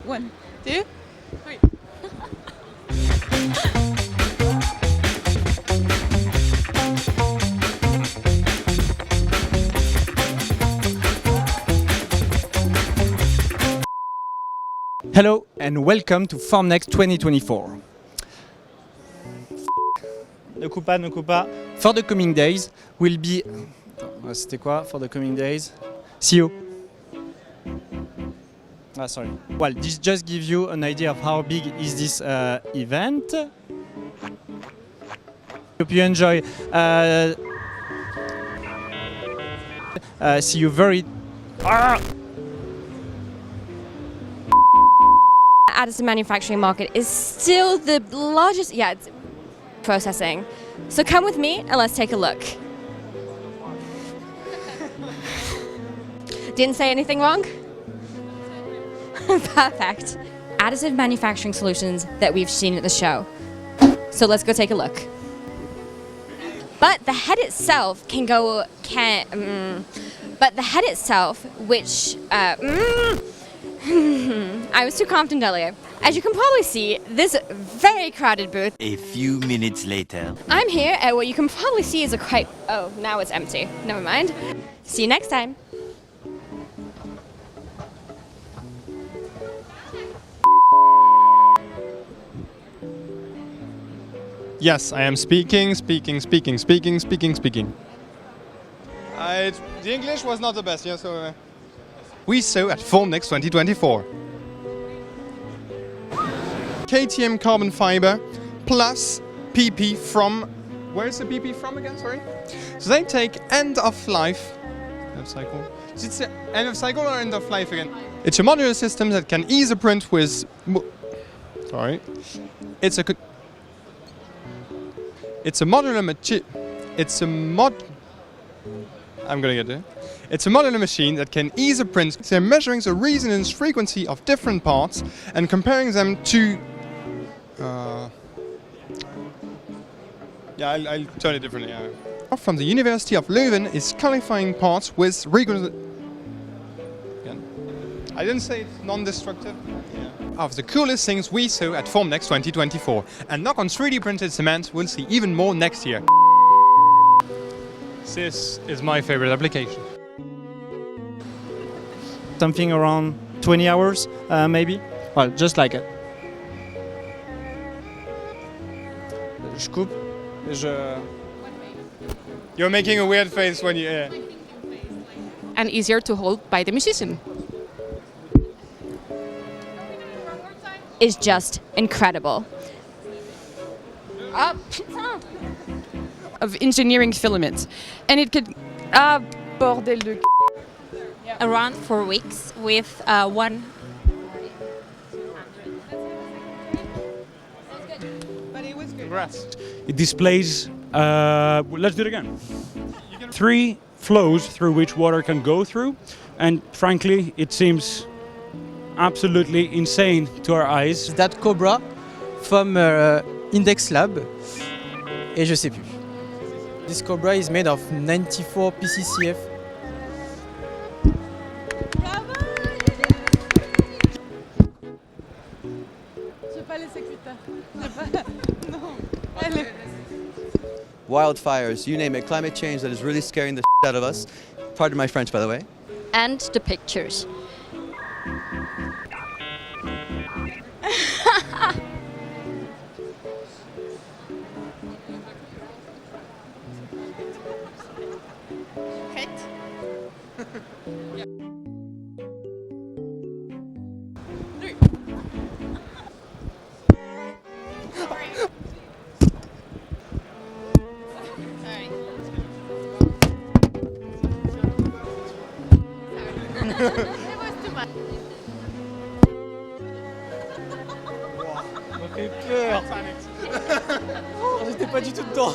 1, 2, 3. Hello and welcome to Formnext 2024. Ne coupe pas, ne coupe pas. For the coming days will be... C'était quoi for the coming days? CEO. Sorry. Well, this just gives you an idea of how big is this event. Hope you enjoy. See you very... Additive manufacturing market is still the largest, it's processing. So come with me and let's take a look. Didn't say anything wrong? Perfect. Additive manufacturing solutions that we've seen at the show. So let's go take a look. But the head itself which I was too confident earlier. As you can probably see, this very crowded booth. A few minutes later. I'm here at what you can probably see is a quite... Oh, now it's empty. Never mind. See you next time. Yes, I am speaking. The English was not the best, yeah, so... We saw at Formnext 2024. KTM carbon fiber plus PP from... Where is the PP from again, sorry? So they take end of life... End of cycle? Is it end of cycle or end of life again? It's a modular system that can ease a print with... Sorry. It's a modular machine. I'm gonna get there. It's a modular machine that can ease a print. They're measuring the resonance frequency of different parts and comparing them to... I'll turn it differently. From the University of Leuven is qualifying parts with rigorous... I didn't say it's non-destructive. Of the coolest things we saw at Formnext 2024. And knock on 3D printed cement, we'll see even more next year. This is my favorite application. Something around 20 hours, maybe? Well, just like it. Je coupe. You're making a weird face when you... And easier to hold by the musician. Is just incredible. Of engineering filaments. And it could... bordel de... Around 4 weeks with one. But it was good. Congrats. It displays, let's do it again. 3 flows through which water can go through, and frankly, it seems absolutely insane to our eyes. That Cobra from Index Lab, et je sais plus. This Cobra is made of 94 PCCF. Wildfires, you name it, climate change that is really scaring the out of us. Pardon my French, by the way. And the pictures. Ça m'a fait peur. J'étais pas du tout dedans.